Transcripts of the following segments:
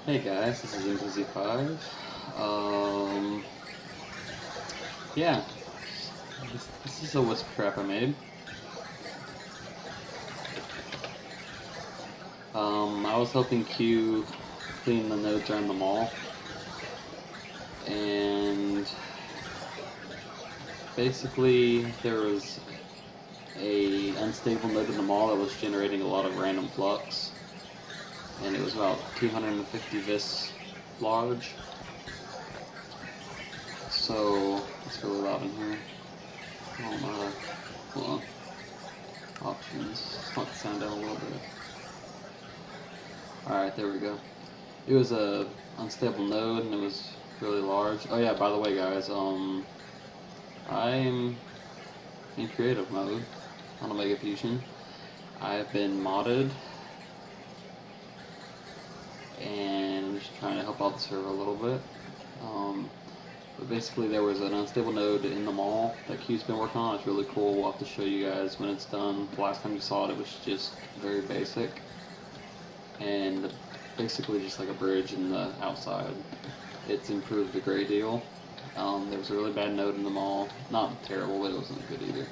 Hey guys, this is MPZ5. Um, yeah, this is a Wisp trap I made. I was helping Q clean the nodes around the mall, and basically there was a unstable node in the mall that was generating a lot of random flux, and it was about 250 vis large. So it's really loud in here. I don't know how to, hold on. Options. Let's knock the sound down a little bit. Alright, there we go. It was a unstable node and it was really large. Oh yeah, by the way guys, I'm in creative mode on Omega Fusion. I've been modded and I'm just trying to help out the server a little bit. But basically there was an unstable node in the mall that Q's been working on. It's really cool. We'll have to show you guys when it's done. The last time you saw it, it was just very basic. And basically just like a bridge in the outside. It's improved a great deal. There was a really bad node in the mall. Not terrible, but it wasn't good either.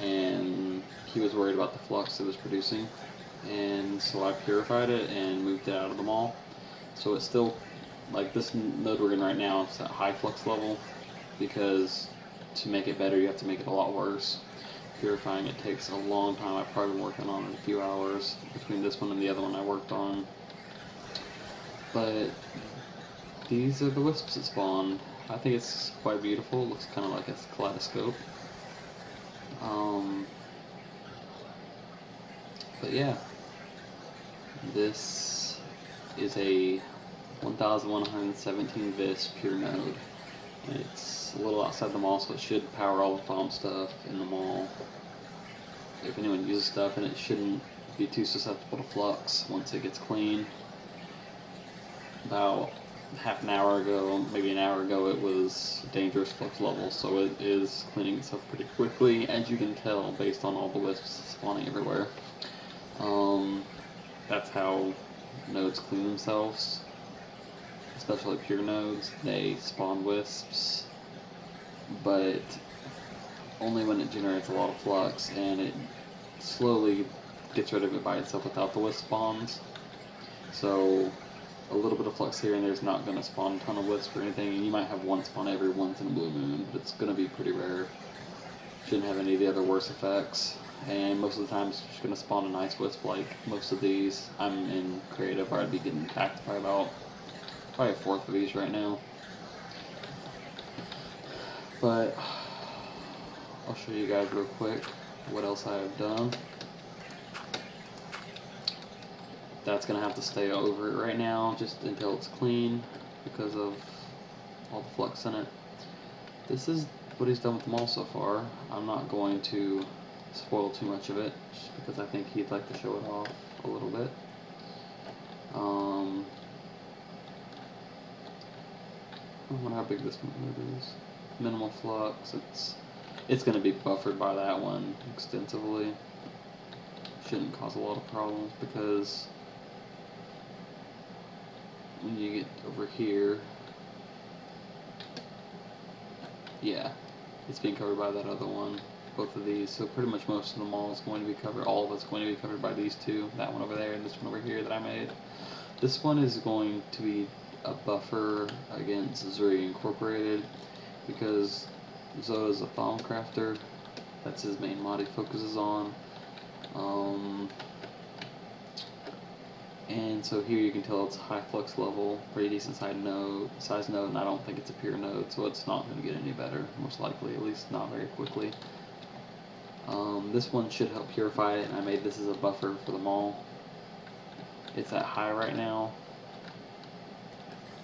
And he was worried about the flux it was producing. And so I purified it and moved it out of the mall. So it's still, like this node we're in right now, it's at high flux level, because to make it better you have to make it a lot worse. Purifying it takes a long time. I've probably been working on it a few hours between this one and the other one I worked on. But these are the wisps that spawned. I think it's quite beautiful. It looks kind of like a kaleidoscope. But yeah, this is a 1117 vis pure node. And it's a little outside the mall, so it should power all the farm stuff in the mall. If anyone uses stuff, and it shouldn't be too susceptible to flux once it gets clean. About half an hour ago, maybe an hour ago, it was dangerous flux level, so it is cleaning itself pretty quickly, as you can tell based on all the wisps spawning everywhere. That's how nodes clean themselves, especially pure nodes. They spawn wisps, but only when it generates a lot of flux, and it slowly gets rid of it by itself without the wisp spawns. So a little bit of flux here and there is not going to spawn a ton of wisps or anything, and you might have one spawn every once in a blue moon, but it's going to be pretty rare. Shouldn't have any of the other worse effects, and most of the time it's just going to spawn a nice wisp like most of these. I'm in creative where I'd be getting attacked by about probably a fourth of these right now. But I'll show you guys real quick what else I have done. That's going to have to stay over it right now just until it's clean because of all the flux in it. This is what he's done with the mall so far. I'm not going to spoil too much of it just because I think he'd like to show it off a little bit. I wonder how big this one is. Minimal flux. It's going to be buffered by that one extensively. Shouldn't cause a lot of problems because when you get over here, yeah, it's being covered by that other one, both of these. So pretty much most of the mall is going to be covered, all of it's going to be covered by these two, that one over there and this one over here that I made. This one is going to be a buffer against Zuri Incorporated because Zoda's a bomb crafter. That's his main mod he focuses on. And so here you can tell it's high flux level, pretty decent size node, and I don't think it's a pure node, so it's not going to get any better, most likely, at least not very quickly. This one should help purify it, and I made this as a buffer for the mall. It's at high right now,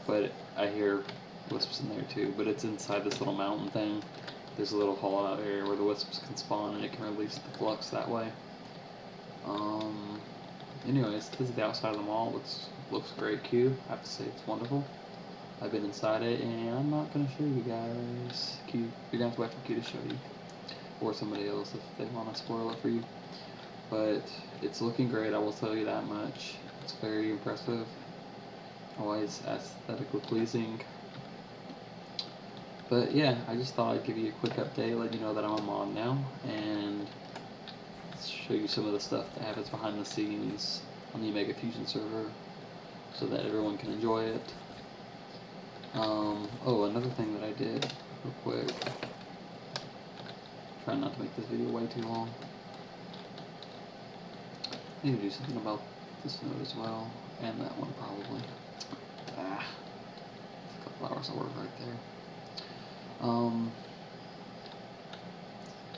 but I hear wisps in there too, but it's inside this little mountain thing. There's a little hollowed out area where the wisps can spawn, and it can release the flux that way. Anyways, this is the outside of the mall. Looks great, Q. I have to say it's wonderful. I've been inside it, and I'm not gonna show you guys. Q, you're gonna have to wait for Q to show you, or somebody else if they want to spoil it for you. But it's looking great. I will tell you that much. It's very impressive. always aesthetically pleasing. But yeah, I just thought I'd give you a quick update, let you know that I'm a mod now, and show you some of the stuff that happens behind the scenes on the Omega Fusion server, so that everyone can enjoy it. Oh, another thing that I did, real quick, try not to make this video way too long. I need to do something about this node as well, and that one probably. Ah, a couple hours of work right there.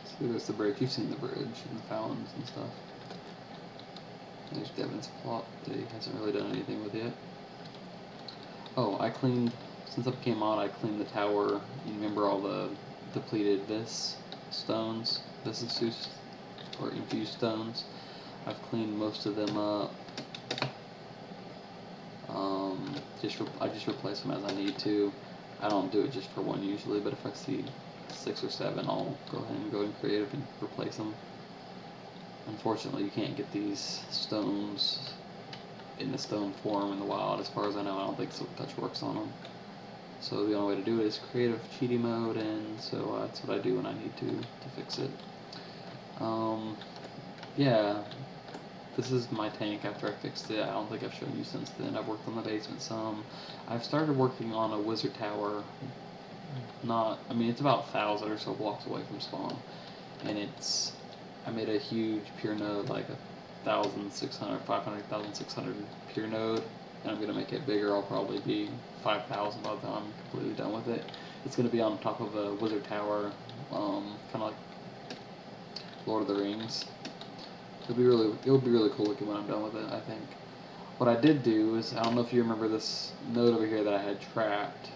See, there's the bridge. You've seen the bridge and the fountains and stuff. There's Devin's plot that he hasn't really done anything with yet. Oh, I cleaned, since I became mod, I cleaned the tower. You remember all the depleted Vis stones? Vis or infused stones? I've cleaned most of them up. I just replace them as I need to. I don't do it just for one usually, but if I see 6 or 7, I'll go ahead and go in creative and replace them. Unfortunately, you can't get these stones in the stone form in the wild. As far as I know, I don't think Silk Touch works on them. So the only way to do it is creative cheaty mode, and so that's what I do when I need to fix it. Yeah, this is my tank after I fixed it. I don't think I've shown you since then. I've worked on the basement some. I've started working on a wizard tower. I mean, it's about 1,000 or so blocks away from spawn, and I made a huge pure node, like 1,600, 500,600 pure node, and I'm gonna make it bigger. I'll probably be 5,000 by the time I'm completely done with it. It's gonna be on top of a wizard tower, kind of like Lord of the Rings. It'll be really cool looking when I'm done with it, I think. What I did do is, I don't know if you remember this node over here that I had trapped,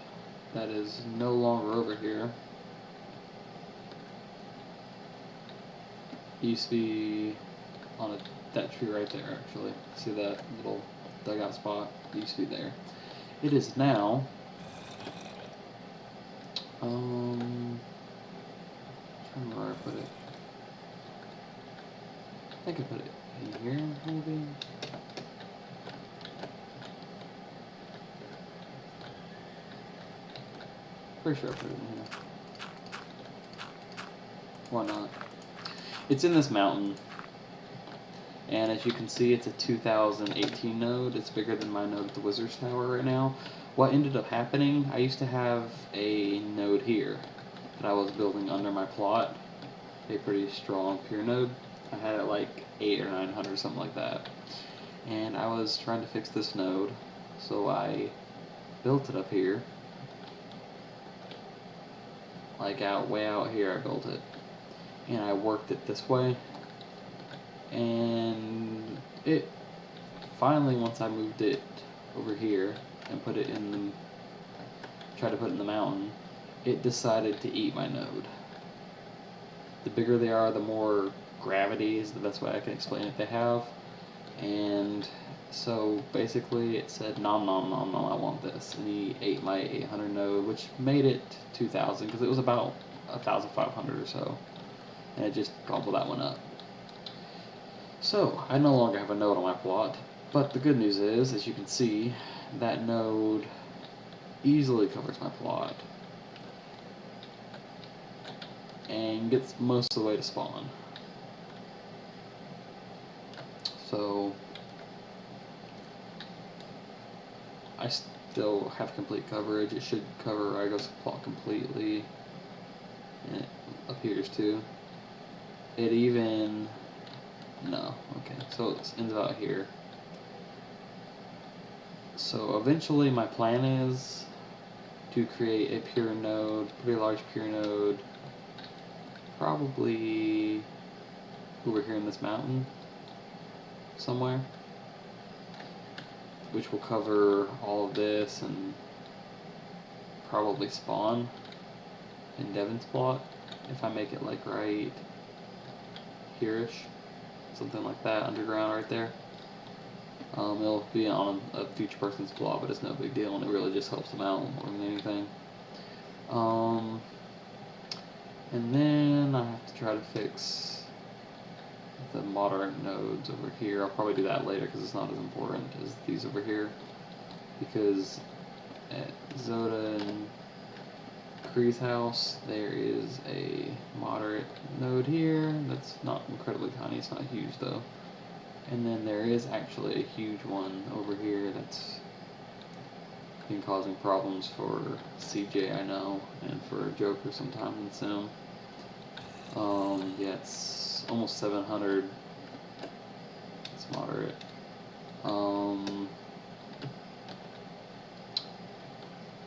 that is no longer over here. It used to be on that tree right there, actually. See that little dugout spot? It used to be there. It is now. I don't remember where I put it. I think I put it in here, maybe. Pretty sure I put it in here. Why not? It's in this mountain. And as you can see, it's a 2018 node. It's bigger than my node at the Wizard's Tower right now. What ended up happening, I used to have a node here that I was building under my plot. A pretty strong pure node. I had it like 800 or 900, something like that. And I was trying to fix this node, so I built it up here. Like way out here I built it. And I worked it this way. And it finally, once I moved it over here and put it in tried to put it in the mountain, it decided to eat my node. The bigger they are, the more gravity is the best way I can explain it they have. And so basically it said, nom nom nom nom, I want this. And he ate my 800 node, which made it 2,000, because it was about 1,500 or so. And it just gobbled that one up. So, I no longer have a node on my plot, but the good news is, as you can see, that node easily covers my plot and gets most of the way to spawn. So, I still have complete coverage. It should cover Rygo's plot completely, and it appears to. It even... No, okay, so it ends about here. So eventually my plan is to create a pure node, pretty large pure node, probably over here in this mountain somewhere, which will cover all of this and probably spawn in Devin's plot if I make it like right here-ish. Something like that, underground right there. It'll be on a future person's plot, but it's no big deal, and it really just helps them out more than anything. And then I have to try to fix the modern nodes over here. I'll probably do that later because it's not as important as these over here. because at Zoda and Kree's house there is a moderate node here that's not incredibly tiny, it's not huge though. And then there is actually a huge one over here that's been causing problems for CJ, I know, and for Joker sometimes in Sim. Yeah, it's almost 700. It's moderate.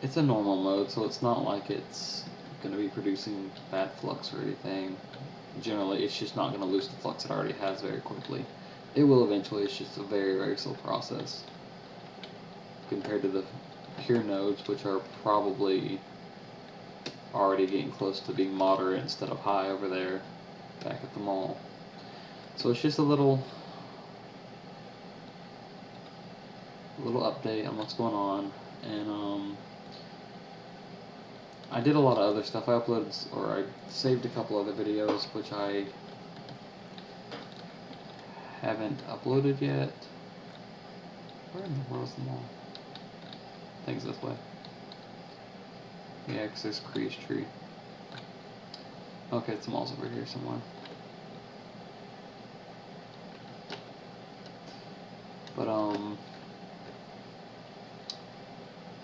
It's a normal mode, so it's not like it's going to be producing bad flux or anything. Generally, it's just not going to lose the flux it already has very quickly. It will eventually, it's just a very, very slow process compared to the pure nodes, which are probably already getting close to being moderate instead of high over there back at the mall. So it's just a little update on what's going on. And I did a lot of other stuff. I uploaded, or I saved a couple other videos which I haven't uploaded yet. Where in the world is the mall? I think it's this way. Yeah, because there's Kree's tree. Okay, the mall's over here somewhere. But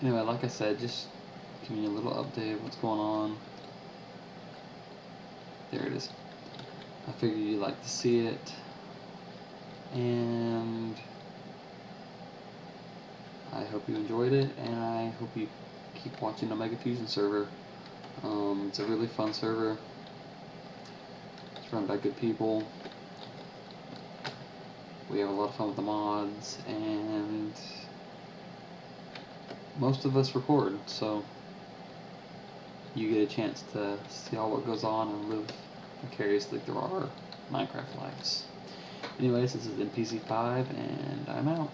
anyway, like I said, just giving you a little update of what's going on. There it is. I figured you'd like to see it. And I hope you enjoyed it, and I hope you keep watching the Mega Fusion server. It's a really fun server. It's run by good people. We have a lot of fun with the mods, and most of us record, so you get a chance to see all what goes on and live vicariously through our Minecraft lives. Anyways, this is NPC5, and I'm out.